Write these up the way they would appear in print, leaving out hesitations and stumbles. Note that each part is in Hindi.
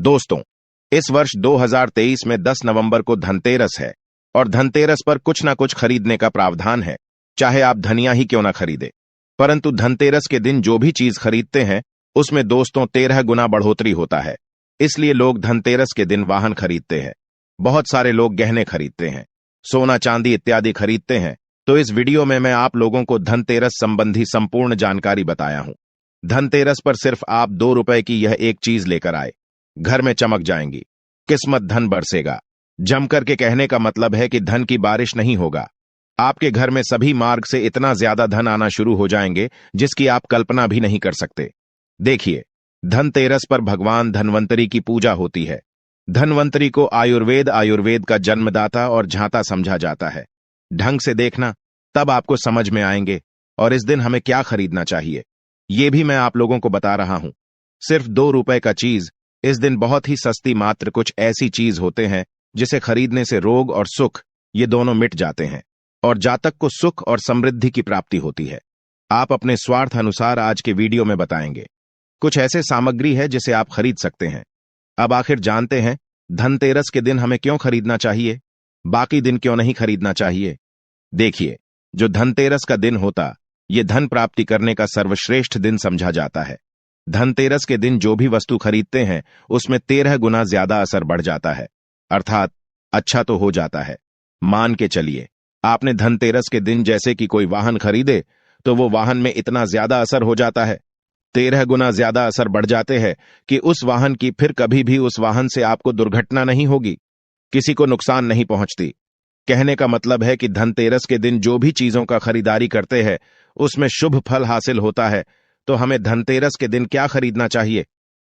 दोस्तों, इस वर्ष 2023 में 10 नवंबर को धनतेरस है और धनतेरस पर कुछ ना कुछ खरीदने का प्रावधान है, चाहे आप धनिया ही क्यों ना खरीदे। परंतु धनतेरस के दिन जो भी चीज खरीदते हैं उसमें दोस्तों 13 गुना बढ़ोतरी होता है। इसलिए लोग धनतेरस के दिन वाहन खरीदते हैं, बहुत सारे लोग गहने खरीदते हैं, सोना चांदी इत्यादि खरीदते हैं। तो इस वीडियो में मैं आप लोगों को धनतेरस संबंधी संपूर्ण जानकारी बताया हूं। धनतेरस पर सिर्फ आप 2 रुपए की यह एक चीज लेकर आए, घर में चमक जाएंगी, किस्मत धन बरसेगा। जमकर के कहने का मतलब है कि धन की बारिश नहीं होगा, आपके घर में सभी मार्ग से इतना ज्यादा धन आना शुरू हो जाएंगे जिसकी आप कल्पना भी नहीं कर सकते। देखिए, धनतेरस पर भगवान धन्वंतरी की पूजा होती है। धन्वंतरी को आयुर्वेद का जन्मदाता और झांता समझा जाता है। ढंग से देखना, तब आपको समझ में आएंगे और इस दिन हमें क्या खरीदना चाहिए ये भी मैं आप लोगों को बता रहा हूं। सिर्फ 2 रुपए का चीज इस दिन बहुत ही सस्ती, मात्र कुछ ऐसी चीज होते हैं जिसे खरीदने से रोग और सुख ये दोनों मिट जाते हैं और जातक को सुख और समृद्धि की प्राप्ति होती है। आप अपने स्वार्थ अनुसार आज के वीडियो में बताएंगे कुछ ऐसे सामग्री है जिसे आप खरीद सकते हैं। अब आखिर जानते हैं धनतेरस के दिन हमें क्यों खरीदना चाहिए, बाकी दिन क्यों नहीं खरीदना चाहिए। देखिए, जो धनतेरस का दिन होता ये धन प्राप्ति करने का सर्वश्रेष्ठ दिन समझा जाता है। धनतेरस के दिन जो भी वस्तु खरीदते हैं उसमें 13 गुना ज्यादा असर बढ़ जाता है, अर्थात अच्छा तो हो जाता है। मान के चलिए, आपने धनतेरस के दिन जैसे कि कोई वाहन खरीदे तो वो वाहन में इतना ज्यादा असर हो जाता है, 13 गुना ज्यादा असर बढ़ जाते हैं कि उस वाहन की फिर कभी भी उस वाहन से आपको दुर्घटना नहीं होगी, किसी को नुकसान नहीं पहुंचती। कहने का मतलब है कि धनतेरस के दिन जो भी चीजों का खरीदारी करते हैं उसमें शुभ फल हासिल होता है। तो हमें धनतेरस के दिन क्या खरीदना चाहिए?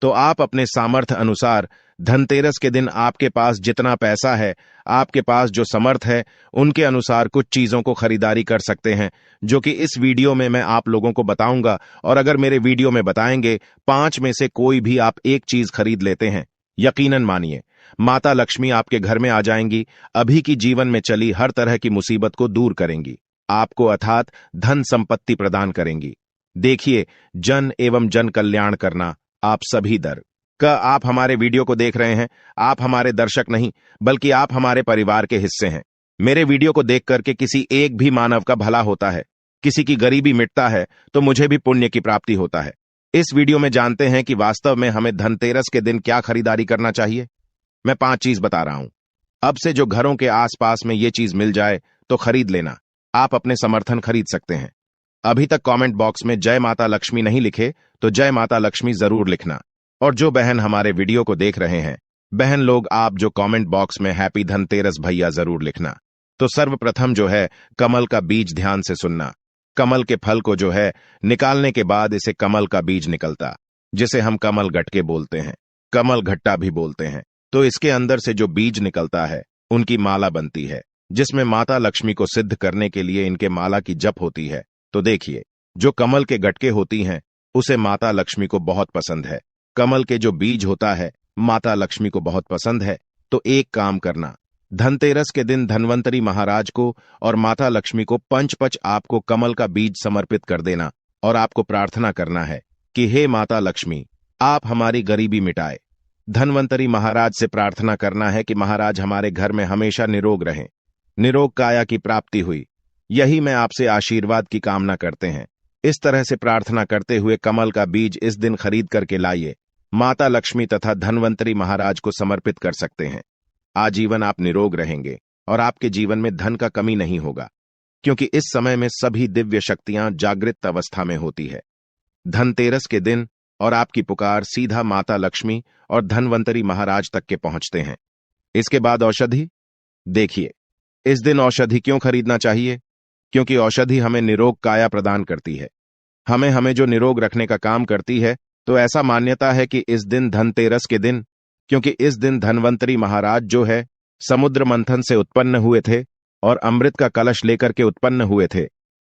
तो आप अपने सामर्थ्य अनुसार धनतेरस के दिन आपके पास जितना पैसा है, आपके पास जो समर्थ है, उनके अनुसार कुछ चीजों को खरीदारी कर सकते हैं, जो कि इस वीडियो में मैं आप लोगों को बताऊंगा। और अगर मेरे वीडियो में बताएंगे 5 में से कोई भी आप एक चीज खरीद लेते हैं, यकीनन मानिए माता लक्ष्मी आपके घर में आ जाएंगी, अभी की जीवन में चली हर तरह की मुसीबत को दूर करेंगी, आपको अर्थात धन संपत्ति प्रदान करेंगी। देखिए, जन एवं जन कल्याण करना आप सभी दर का आप हमारे वीडियो को देख रहे हैं, आप हमारे दर्शक नहीं बल्कि आप हमारे परिवार के हिस्से हैं। मेरे वीडियो को देख करके किसी एक भी मानव का भला होता है, किसी की गरीबी मिटता है तो मुझे भी पुण्य की प्राप्ति होता है। इस वीडियो में जानते हैं कि वास्तव में हमें धनतेरस के दिन क्या खरीदारी करना चाहिए। मैं 5 चीज बता रहा हूं। अब से जो घरों के आसपास में ये चीज मिल जाए तो खरीद लेना, आप अपने समर्थन खरीद सकते हैं। अभी तक कमेंट बॉक्स में जय माता लक्ष्मी नहीं लिखे तो जय माता लक्ष्मी जरूर लिखना। और जो बहन हमारे वीडियो को देख रहे हैं, बहन लोग आप जो कमेंट बॉक्स में हैप्पी धनतेरस भैया जरूर लिखना। तो सर्वप्रथम जो है कमल का बीज ध्यान से सुनना। कमल के फल को जो है निकालने के बाद इसे कमल का बीज निकलता, जिसे हम कमल गटके बोलते हैं, कमल घट्टा भी बोलते हैं। तो इसके अंदर से जो बीज निकलता है उनकी माला बनती है, जिसमें माता लक्ष्मी को सिद्ध करने के लिए इनके माला की जप होती है। तो देखिए, जो कमल के गटके होती हैं उसे माता लक्ष्मी को बहुत पसंद है। कमल के जो बीज होता है माता लक्ष्मी को बहुत पसंद है। तो एक काम करना, धनतेरस के दिन धन्वंतरी महाराज को और माता लक्ष्मी को पंच आपको कमल का बीज समर्पित कर देना और आपको प्रार्थना करना है कि हे माता लक्ष्मी, आप हमारी गरीबी मिटाए। धन्वंतरी महाराज से प्रार्थना करना है कि महाराज हमारे घर में हमेशा निरोग रहें, निरोग काया की प्राप्ति हुई, यही मैं आपसे आशीर्वाद की कामना करते हैं। इस तरह से प्रार्थना करते हुए कमल का बीज इस दिन खरीद करके लाइए, माता लक्ष्मी तथा धन्वंतरी महाराज को समर्पित कर सकते हैं। आजीवन आप निरोग रहेंगे और आपके जीवन में धन का कमी नहीं होगा, क्योंकि इस समय में सभी दिव्य शक्तियां जागृत अवस्था में होती है। धनतेरस के दिन और आपकी पुकार सीधा माता लक्ष्मी और धन्वंतरी महाराज तक के पहुंचते हैं। इसके बाद औषधि। देखिए, इस दिन औषधि क्यों खरीदना चाहिए? क्योंकि औषधि हमें निरोग काया प्रदान करती है, हमें जो निरोग रखने का काम करती है। तो ऐसा मान्यता है कि इस दिन धनतेरस के दिन, क्योंकि इस दिन धन्वंतरी महाराज जो है समुद्र मंथन से उत्पन्न हुए थे और अमृत का कलश लेकर के उत्पन्न हुए थे।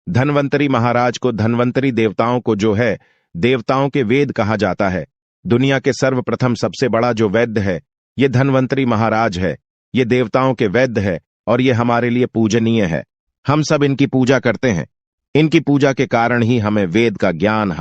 धन्वंतरी महाराज को, धन्वंतरी देवताओं को जो है देवताओं के वेद कहा जाता है। दुनिया के सर्वप्रथम सबसे बड़ा जो वैद्य है ये धन्वंतरी महाराज है, ये देवताओं के वैद्य है और ये हमारे लिए पूजनीय है। हम सब इनकी पूजा करते हैं, इनकी पूजा के कारण ही हमें वेद का ज्ञान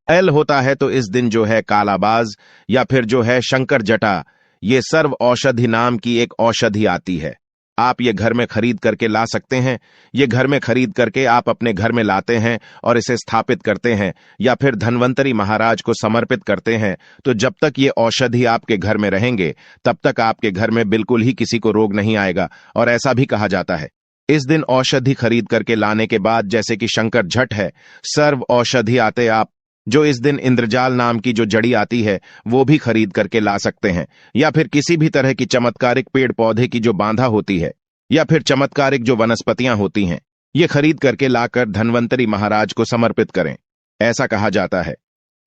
एल होता है तो इस दिन जो है कालाबाज या फिर जो है शंकर जटा, ये सर्व औषधि नाम की एक औषधि आती है। आप ये घर में खरीद करके ला सकते हैं। ये घर में खरीद करके आप अपने घर में लाते हैं और इसे स्थापित करते हैं या फिर धन्वंतरी महाराज को समर्पित करते हैं। तो जब तक ये औषधि आपके घर में रहेंगे तब तक आपके घर में बिल्कुल ही किसी को रोग नहीं आएगा। और ऐसा भी कहा जाता है इस दिन औषधि खरीद करके लाने के बाद, जैसे कि शंकर झट है, सर्व औषधि आते आप जो इस दिन इंद्रजाल नाम की जो जड़ी आती है वो भी खरीद करके ला सकते हैं। या फिर किसी भी तरह की चमत्कारिक पेड़ पौधे की जो बांधा होती है या फिर चमत्कारिक जो वनस्पतियां होती हैं, ये खरीद करके लाकर धन्वंतरी महाराज को समर्पित करें। ऐसा कहा जाता है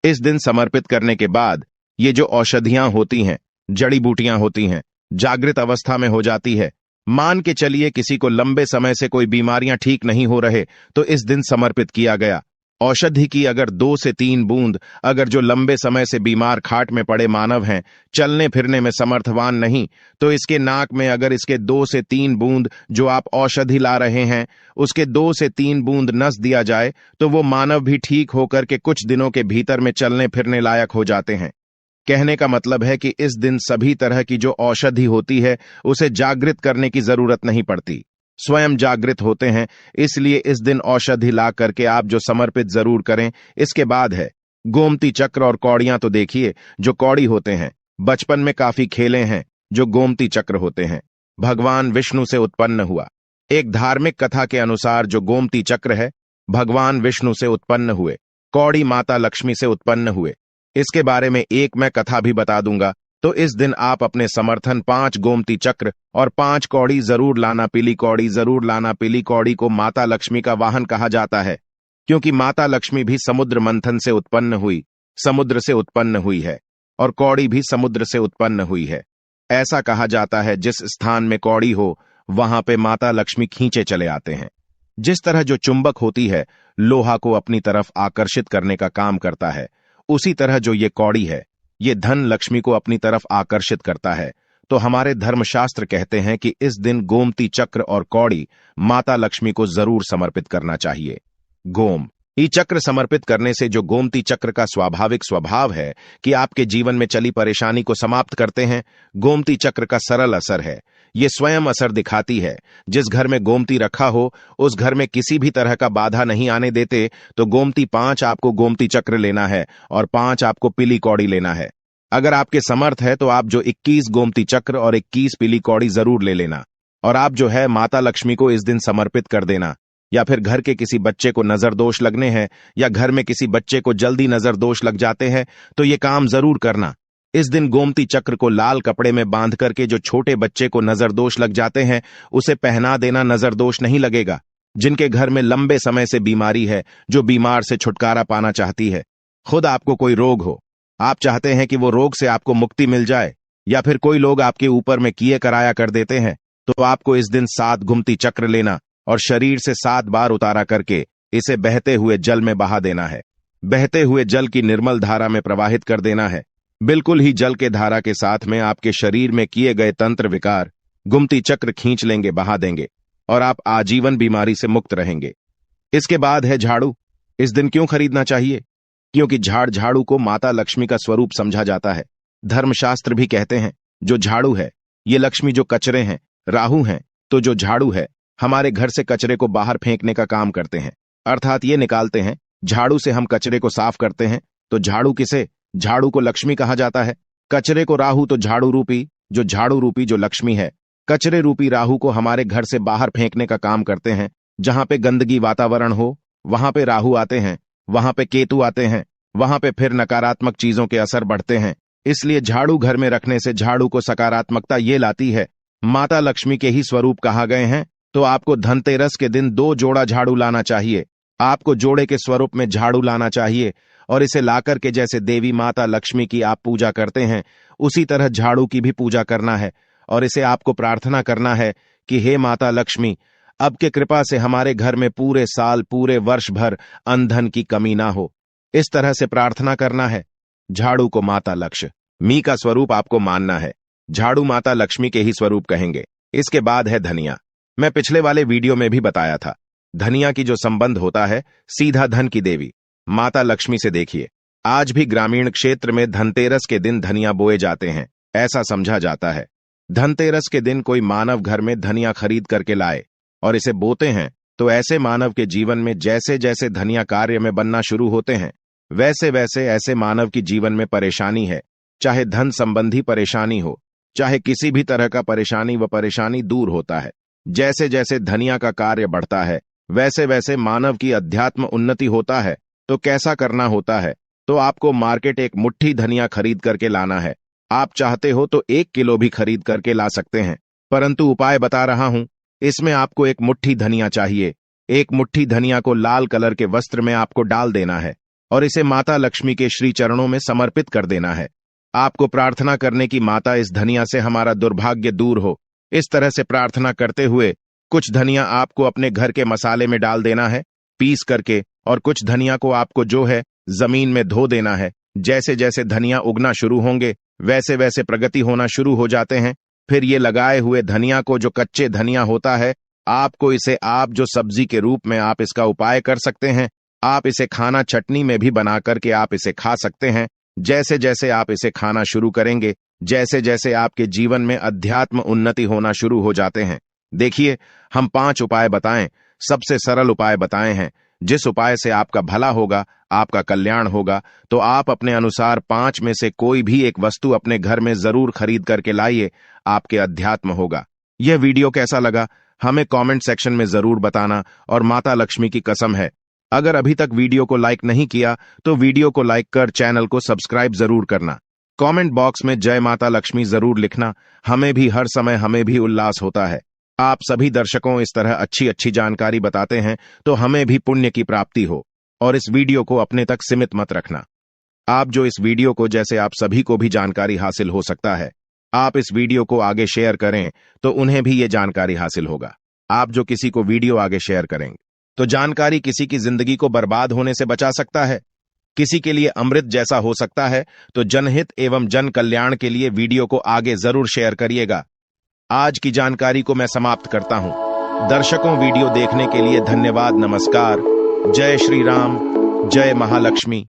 इस दिन समर्पित करने के बाद ये जो औषधियां होती हैं, जड़ी बूटियां होती हैं, जागृत अवस्था में हो जाती है। मान के चलिए किसी को लंबे समय से कोई बीमारियां ठीक नहीं हो रहे तो इस दिन समर्पित किया गया। औषधि की अगर 2 से 3 बूंद, अगर जो लंबे समय से बीमार खाट में पड़े मानव हैं, चलने फिरने में समर्थवान नहीं, तो इसके नाक में अगर इसके 2 से 3 बूंद जो आप औषधि ला रहे हैं उसके 2 से 3 बूंद नस दिया जाए तो वो मानव भी ठीक होकर के कुछ दिनों के भीतर में चलने फिरने लायक हो जाते हैं। कहने का मतलब है कि इस दिन सभी तरह की जो औषधि होती है उसे जागृत करने की जरूरत नहीं पड़ती, स्वयं जागृत होते हैं। इसलिए इस दिन औषधि ला करके आप जो समर्पित जरूर करें। इसके बाद है गोमती चक्र और कौड़ियां। तो देखिए जो कौड़ी होते हैं, बचपन में काफी खेले हैं। जो गोमती चक्र होते हैं भगवान विष्णु से उत्पन्न हुआ। एक धार्मिक कथा के अनुसार जो गोमती चक्र है भगवान विष्णु से उत्पन्न हुए, कौड़ी माता लक्ष्मी से उत्पन्न हुए। इसके बारे में एक मैं कथा भी बता दूंगा। तो इस दिन आप अपने समर्थन 5 गोमती चक्र और 5 कौड़ी जरूर लाना। पीली कौड़ी जरूर लाना। पीली कौड़ी को माता लक्ष्मी का वाहन कहा जाता है क्योंकि माता लक्ष्मी भी समुद्र मंथन से उत्पन्न हुई, समुद्र से उत्पन्न हुई है, और कौड़ी भी समुद्र से उत्पन्न हुई है। ऐसा कहा जाता है जिस स्थान में कौड़ी हो वहां पे माता लक्ष्मी खींचे चले आते हैं। जिस तरह जो चुंबक होती है लोहा को अपनी तरफ आकर्षित करने का काम करता है, उसी तरह जो ये कौड़ी है ये धन लक्ष्मी को अपनी तरफ आकर्षित करता है। तो हमारे धर्मशास्त्र कहते हैं कि इस दिन गोमती चक्र और कौड़ी माता लक्ष्मी को जरूर समर्पित करना चाहिए। गोम ई चक्र समर्पित करने से जो गोमती चक्र का स्वाभाविक स्वभाव है कि आपके जीवन में चली परेशानी को समाप्त करते हैं, गोमती चक्र का सरल असर है। ये स्वयं असर दिखाती है। जिस घर में गोमती रखा हो उस घर में किसी भी तरह का बाधा नहीं आने देते। तो गोमती 5 आपको गोमती चक्र लेना है और 5 आपको पीली कौड़ी लेना है। अगर आपके समर्थ है तो आप जो 21 गोमती चक्र और 21 पीली कौड़ी जरूर ले लेना। और आप जो है माता लक्ष्मी को इस दिन समर्पित कर देना। या फिर घर के किसी बच्चे को नजर दोष लगने हैं या घर में किसी बच्चे को जल्दी नजर दोष लग जाते हैं तो ये काम जरूर करना। इस दिन गोमती चक्र को लाल कपड़े में बांध करके जो छोटे बच्चे को नजर दोष लग जाते हैं उसे पहना देना, नजर दोष नहीं लगेगा। जिनके घर में लंबे समय से बीमारी है, जो बीमार से छुटकारा पाना चाहती है, खुद आपको कोई रोग हो, आप चाहते हैं कि वो रोग से आपको मुक्ति मिल जाए, या फिर कोई लोग आपके ऊपर में किए कराया कर देते हैं, तो आपको इस दिन 7 गोमती चक्र लेना और शरीर से 7 बार उतारा करके इसे बहते हुए जल में बहा देना है। बहते हुए जल की निर्मल धारा में प्रवाहित कर देना है। बिल्कुल ही जल के धारा के साथ में आपके शरीर में किए गए तंत्र विकार गोमती चक्र खींच लेंगे, बहा देंगे, और आप आजीवन बीमारी से मुक्त रहेंगे। इसके बाद है झाड़ू। इस दिन क्यों खरीदना चाहिए? क्योंकि झाड़ू को माता लक्ष्मी का स्वरूप समझा जाता है। धर्मशास्त्र भी कहते हैं जो झाड़ू है ये लक्ष्मी, जो कचरे हैं राहु हैं, तो जो झाड़ू है हमारे घर से कचरे को बाहर फेंकने का काम करते हैं, अर्थात ये निकालते हैं। झाड़ू से हम कचरे को साफ करते हैं। तो झाड़ू किसे? झाड़ू को लक्ष्मी कहा जाता है, कचरे को राहु। तो झाड़ू रूपी जो लक्ष्मी है, कचरे रूपी राहु को हमारे घर से बाहर फेंकने का काम करते हैं। जहां पे गंदगी वातावरण हो वहां पे राहु आते हैं, वहां पे केतु आते हैं, वहां पे फिर नकारात्मक चीजों के असर बढ़ते हैं। इसलिए झाड़ू घर में रखने से झाड़ू को सकारात्मकता ये लाती है। माता लक्ष्मी के ही स्वरूप कहा गए हैं। तो आपको धनतेरस के दिन 2 जोड़ा झाड़ू लाना चाहिए। आपको जोड़े के स्वरूप में झाड़ू लाना चाहिए और इसे लाकर के जैसे देवी माता लक्ष्मी की आप पूजा करते हैं उसी तरह झाड़ू की भी पूजा करना है। और इसे आपको प्रार्थना करना है कि हे माता लक्ष्मी, अब के कृपा से हमारे घर में पूरे साल, पूरे वर्ष भर अन्न की कमी ना हो। इस तरह से प्रार्थना करना है। झाड़ू को माता लक्ष्मी मी का स्वरूप आपको मानना है। झाड़ू माता लक्ष्मी के ही स्वरूप कहेंगे। इसके बाद है धनिया। मैं पिछले वाले वीडियो में भी बताया था, धनिया की जो संबंध होता है सीधा धन की देवी माता लक्ष्मी से। देखिए आज भी ग्रामीण क्षेत्र में धनतेरस के दिन धनिया बोए जाते हैं, ऐसा समझा जाता है। धनतेरस के दिन कोई मानव घर में धनिया खरीद करके लाए और इसे बोते हैं, तो ऐसे मानव के जीवन में जैसे जैसे धनिया कार्य में बनना शुरू होते हैं, वैसे वैसे ऐसे मानव की जीवन में परेशानी है, चाहे धन संबंधी परेशानी हो, चाहे किसी भी तरह का परेशानी, व परेशानी दूर होता है। जैसे जैसे धनिया का कार्य बढ़ता है, वैसे वैसे मानव की अध्यात्म उन्नति होता है। तो कैसा करना होता है? तो आपको मार्केट एक मुट्ठी धनिया खरीद करके लाना है। आप चाहते हो तो 1 किलो भी खरीद करके ला सकते हैं, परंतु उपाय बता रहा हूं। इसमें आपको एक मुट्ठी धनिया चाहिए। एक मुट्ठी धनिया को लाल कलर के वस्त्र में आपको डाल देना है और इसे माता लक्ष्मी के श्री चरणों में समर्पित कर देना है। आपको प्रार्थना करने की, माता इस धनिया से हमारा दुर्भाग्य दूर हो। इस तरह से प्रार्थना करते हुए कुछ धनिया आपको अपने घर के मसाले में डाल देना है, पीस करके, और कुछ धनिया को आपको जो है जमीन में धो देना है। जैसे जैसे धनिया उगना शुरू होंगे, वैसे वैसे प्रगति होना शुरू हो जाते हैं। फिर ये लगाए हुए धनिया को, जो कच्चे धनिया होता है, आपको इसे आप जो सब्जी के रूप में आप इसका उपाय कर सकते हैं। आप इसे खाना चटनी में भी बना करके आप इसे खा सकते हैं। जैसे जैसे आप इसे खाना शुरू करेंगे, जैसे जैसे आपके जीवन में अध्यात्म उन्नति होना शुरू हो जाते हैं। देखिए, हम 5 उपाय बताएं, सबसे सरल उपाय बताए हैं। जिस उपाय से आपका भला होगा, आपका कल्याण होगा, तो आप अपने अनुसार 5 में से कोई भी एक वस्तु अपने घर में जरूर खरीद करके लाइए, आपके अध्यात्म होगा। यह वीडियो कैसा लगा हमें कमेंट सेक्शन में जरूर बताना, और माता लक्ष्मी की कसम है, अगर अभी तक वीडियो को लाइक नहीं किया तो वीडियो को लाइक कर चैनल को सब्सक्राइब जरूर करना। कमेंट बॉक्स में जय माता लक्ष्मी जरूर लिखना। हमें भी हर समय हमें भी उल्लास होता है। आप सभी दर्शकों इस तरह अच्छी अच्छी जानकारी बताते हैं, तो हमें भी पुण्य की प्राप्ति हो। और इस वीडियो को अपने तक सीमित मत रखना। आप जो इस वीडियो को, जैसे आप सभी को भी जानकारी हासिल हो सकता है, आप इस वीडियो को आगे शेयर करें तो उन्हें भी ये जानकारी हासिल होगा। आप जो किसी को वीडियो आगे शेयर करेंगे तो जानकारी किसी की जिंदगी को बर्बाद होने से बचा सकता है, किसी के लिए अमृत जैसा हो सकता है। तो जनहित एवं जन कल्याण के लिए वीडियो को आगे जरूर शेयर करिएगा। आज की जानकारी को मैं समाप्त करता हूं। दर्शकों, वीडियो देखने के लिए धन्यवाद। नमस्कार। जय श्री राम, जय महालक्ष्मी।